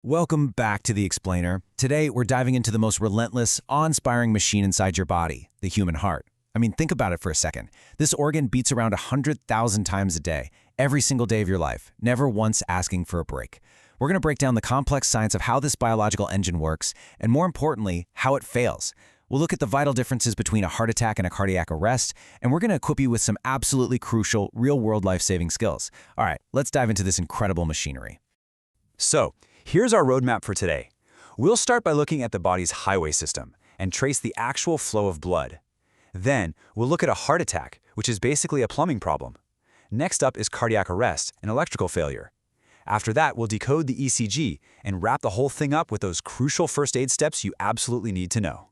Welcome back to The Explainer. Today, we're diving into the most relentless, awe-inspiring machine inside your body, the human heart. I mean, think about it for a second. This organ beats around 100,000 times a day, every single day of your life, never once asking for a break. We're going to break down the complex science of how this biological engine works, and more importantly, how it fails. We'll look at the vital differences between a heart attack and a cardiac arrest, and we're going to equip you with some absolutely crucial, real-world life-saving skills. All right, let's dive into this incredible machinery. So, here's our roadmap for today. We'll start by looking at the body's highway system and trace the actual flow of blood. Then, we'll look at a heart attack, which is basically a plumbing problem. Next up is cardiac arrest and electrical failure. After that, we'll decode the ECG and wrap the whole thing up with those crucial first aid steps you absolutely need to know.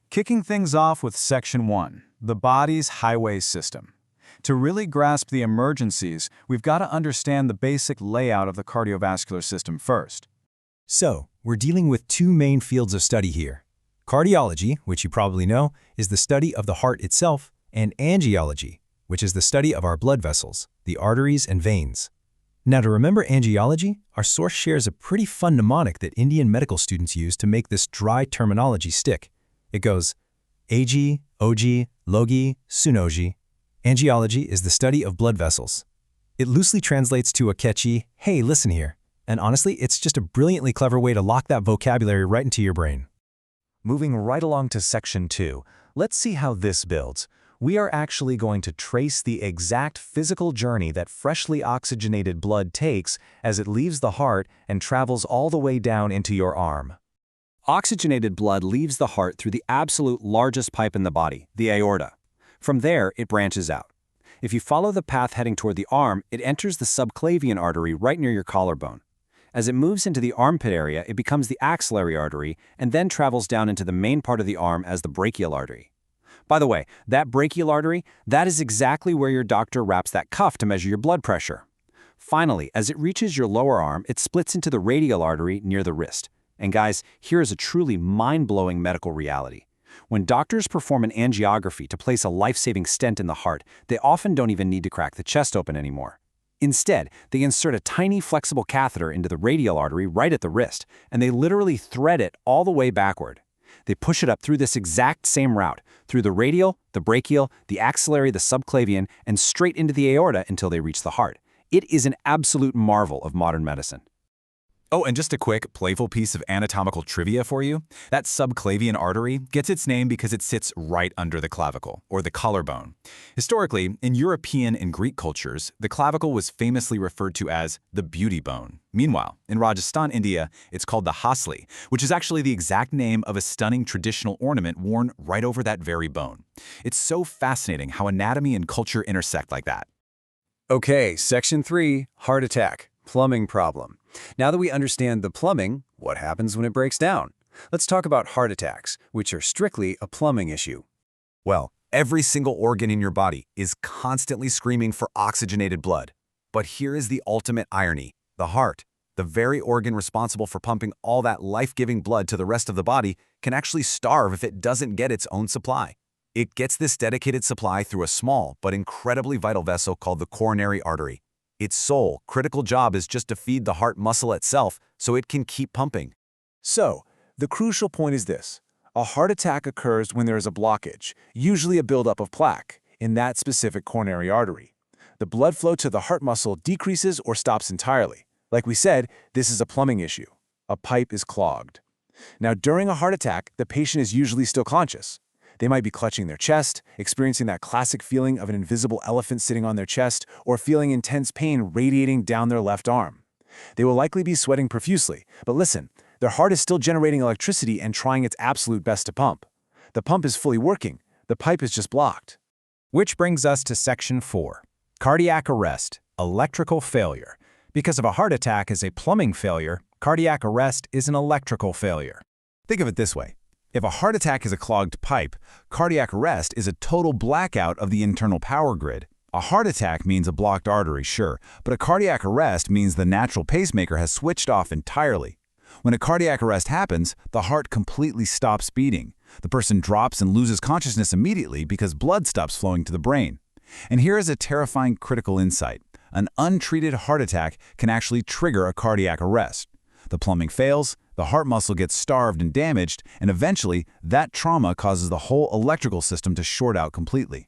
Kicking things off with Section 1, the body's highway system. To really grasp the emergencies, we've got to understand the basic layout of the cardiovascular system first. So, we're dealing with two main fields of study here. Cardiology, which you probably know, is the study of the heart itself, and angiology, which is the study of our blood vessels, the arteries and veins. Now, to remember angiology, our source shares a pretty fun mnemonic that Indian medical students use to make this dry terminology stick. It goes, Ag, Og, Logi, Sunogi. Angiology is the study of blood vessels. It loosely translates to a catchy, hey, listen here. And honestly, it's just a brilliantly clever way to lock that vocabulary right into your brain. Moving right along to Section 2, let's see how this builds. We are actually going to trace the exact physical journey that freshly oxygenated blood takes as it leaves the heart and travels all the way down into your arm. Oxygenated blood leaves the heart through the absolute largest pipe in the body, the aorta. From there, it branches out. If you follow the path heading toward the arm, it enters the subclavian artery right near your collarbone. As it moves into the armpit area, it becomes the axillary artery and then travels down into the main part of the arm as the brachial artery. By the way, that brachial artery, that is exactly where your doctor wraps that cuff to measure your blood pressure. Finally, as it reaches your lower arm, it splits into the radial artery near the wrist. And guys, here is a truly mind-blowing medical reality. When doctors perform an angiography to place a life-saving stent in the heart, they often don't even need to crack the chest open anymore. Instead, they insert a tiny flexible catheter into the radial artery right at the wrist, and they literally thread it all the way backward. They push it up through this exact same route, through the radial, the brachial, the axillary, the subclavian, and straight into the aorta until they reach the heart. It is an absolute marvel of modern medicine. Oh, and just a quick, playful piece of anatomical trivia for you. That subclavian artery gets its name because it sits right under the clavicle, or the collarbone. Historically, in European and Greek cultures, the clavicle was famously referred to as the beauty bone. Meanwhile, in Rajasthan, India, it's called the hasli, which is actually the exact name of a stunning traditional ornament worn right over that very bone. It's so fascinating how anatomy and culture intersect like that. Okay, Section 3, heart attack, plumbing problem. Now that we understand the plumbing, what happens when it breaks down? Let's talk about heart attacks, which are strictly a plumbing issue. Well, every single organ in your body is constantly screaming for oxygenated blood. But here is the ultimate irony. The heart, the very organ responsible for pumping all that life-giving blood to the rest of the body, can actually starve if it doesn't get its own supply. It gets this dedicated supply through a small but incredibly vital vessel called the coronary artery. Its sole, critical job is just to feed the heart muscle itself so it can keep pumping. So, the crucial point is this. A heart attack occurs when there is a blockage, usually a buildup of plaque, in that specific coronary artery. The blood flow to the heart muscle decreases or stops entirely. Like we said, this is a plumbing issue. A pipe is clogged. Now, during a heart attack, the patient is usually still conscious. They might be clutching their chest, experiencing that classic feeling of an invisible elephant sitting on their chest, or feeling intense pain radiating down their left arm. They will likely be sweating profusely, but listen, their heart is still generating electricity and trying its absolute best to pump. The pump is fully working, the pipe is just blocked. Which brings us to Section 4, cardiac arrest, electrical failure. Because if a heart attack is a plumbing failure, cardiac arrest is an electrical failure. Think of it this way. If a heart attack is a clogged pipe, cardiac arrest is a total blackout of the internal power grid. A heart attack means a blocked artery, sure, but a cardiac arrest means the natural pacemaker has switched off entirely. When a cardiac arrest happens, the heart completely stops beating. The person drops and loses consciousness immediately because blood stops flowing to the brain. And here is a terrifying critical insight. An untreated heart attack can actually trigger a cardiac arrest. The plumbing fails, the heart muscle gets starved and damaged, and eventually, that trauma causes the whole electrical system to short out completely.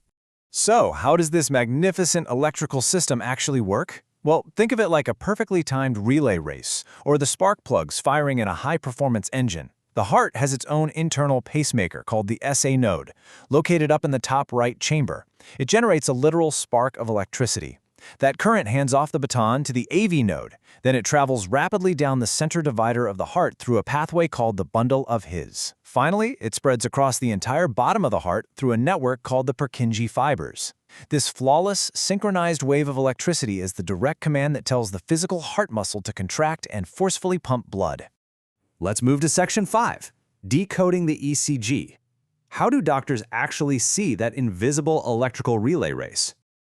So, how does this magnificent electrical system actually work? Well, think of it like a perfectly timed relay race, or the spark plugs firing in a high-performance engine. The heart has its own internal pacemaker called the SA node, located up in the top right chamber. It generates a literal spark of electricity. That current hands off the baton to the AV node. Then it travels rapidly down the center divider of the heart through a pathway called the bundle of His. Finally, it spreads across the entire bottom of the heart through a network called the Purkinje fibers. This flawless, synchronized wave of electricity is the direct command that tells the physical heart muscle to contract and forcefully pump blood. Let's move to Section 5, decoding the ECG. How do doctors actually see that invisible electrical relay race?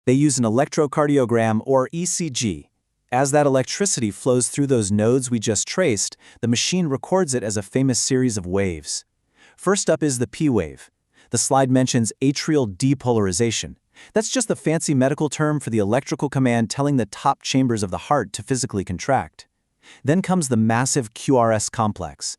They use an electrocardiogram, or ECG. As that electricity flows through those nodes we just traced, the machine records it as a famous series of waves. First up is the P wave. The slide mentions atrial depolarization. That's just the fancy medical term for the electrical command telling the top chambers of the heart to physically contract. Then comes the massive QRS complex.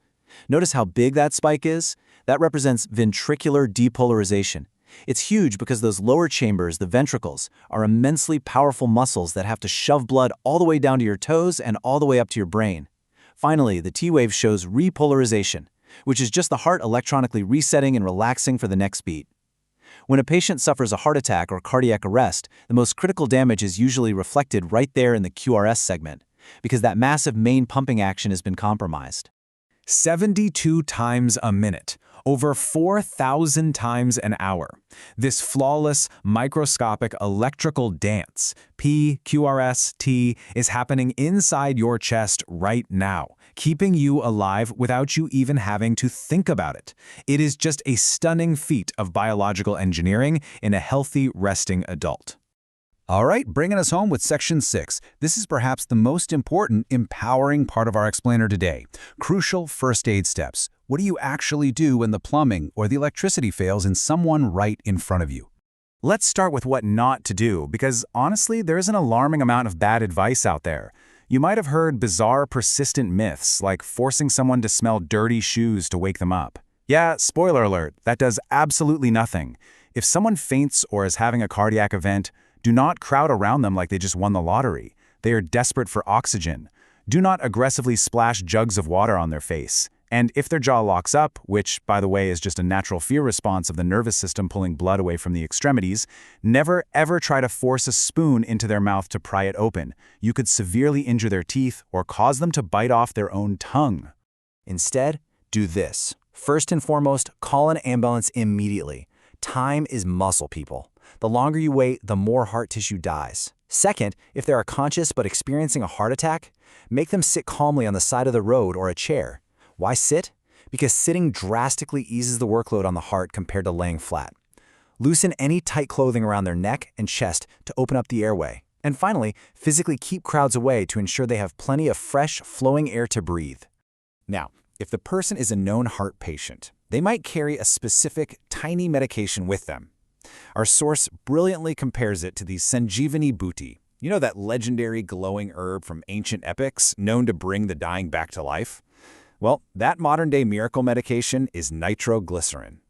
Notice how big that spike is? That represents ventricular depolarization. It's huge because those lower chambers, the ventricles, are immensely powerful muscles that have to shove blood all the way down to your toes and all the way up to your brain. Finally, the T wave shows repolarization, which is just the heart electronically resetting and relaxing for the next beat. When a patient suffers a heart attack or cardiac arrest, the most critical damage is usually reflected right there in the QRS segment, because that massive main pumping action has been compromised. 72 times a minute, over 4,000 times an hour. This flawless, microscopic electrical dance, P, QRS, T, is happening inside your chest right now, keeping you alive without you even having to think about it. It is just a stunning feat of biological engineering in a healthy, resting adult. All right, bringing us home with Section 6. This is perhaps the most important, empowering part of our explainer today. Crucial first aid steps. What do you actually do when the plumbing or the electricity fails in someone right in front of you? Let's start with what not to do, because honestly, there's an alarming amount of bad advice out there. You might have heard bizarre, persistent myths, like forcing someone to smell dirty shoes to wake them up. Yeah, spoiler alert, that does absolutely nothing. If someone faints or is having a cardiac event, do not crowd around them like they just won the lottery. They are desperate for oxygen. Do not aggressively splash jugs of water on their face. And if their jaw locks up, which, by the way, is just a natural fear response of the nervous system pulling blood away from the extremities, never ever try to force a spoon into their mouth to pry it open. You could severely injure their teeth or cause them to bite off their own tongue. Instead, do this. First and foremost, call an ambulance immediately. Time is muscle, people. The longer you wait, the more heart tissue dies. Second, if they are conscious but experiencing a heart attack, make them sit calmly on the side of the road or a chair. Why sit? Because sitting drastically eases the workload on the heart compared to laying flat. Loosen any tight clothing around their neck and chest to open up the airway. And finally, physically keep crowds away to ensure they have plenty of fresh, flowing air to breathe. Now, if the person is a known heart patient, they might carry a specific, tiny medication with them. Our source brilliantly compares it to the Sanjeevani Booty. You know, that legendary glowing herb from ancient epics known to bring the dying back to life? Well, that modern-day miracle medication is nitroglycerin.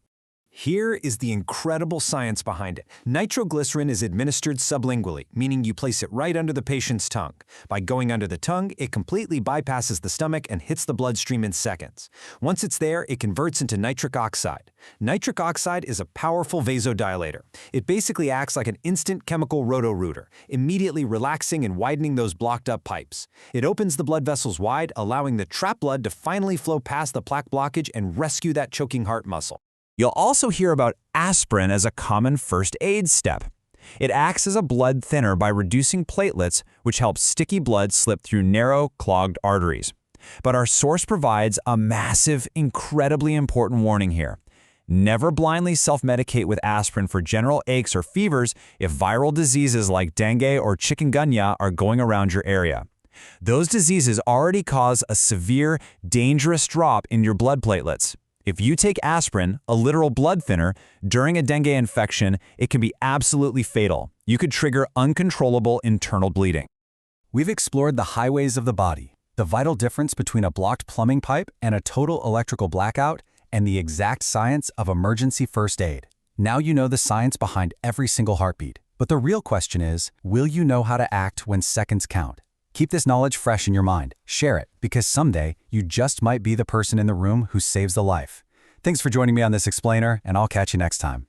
Here is the incredible science behind it. Nitroglycerin is administered sublingually, meaning you place it right under the patient's tongue. By going under the tongue, it completely bypasses the stomach and hits the bloodstream in seconds. Once it's there, it converts into nitric oxide. Nitric oxide is a powerful vasodilator. It basically acts like an instant chemical roto-rooter, immediately relaxing and widening those blocked-up pipes. It opens the blood vessels wide, allowing the trapped blood to finally flow past the plaque blockage and rescue that choking heart muscle. You'll also hear about aspirin as a common first aid step. It acts as a blood thinner by reducing platelets, which helps sticky blood slip through narrow, clogged arteries. But our source provides a massive, incredibly important warning here. Never blindly self-medicate with aspirin for general aches or fevers if viral diseases like dengue or chikungunya are going around your area. Those diseases already cause a severe, dangerous drop in your blood platelets. If you take aspirin, a literal blood thinner, during a dengue infection, it can be absolutely fatal. You could trigger uncontrollable internal bleeding. We've explored the highways of the body, the vital difference between a blocked plumbing pipe and a total electrical blackout, and the exact science of emergency first aid. Now you know the science behind every single heartbeat. But the real question is, will you know how to act when seconds count? Keep this knowledge fresh in your mind. Share it, because someday you just might be the person in the room who saves the life. Thanks for joining me on this explainer, and I'll catch you next time.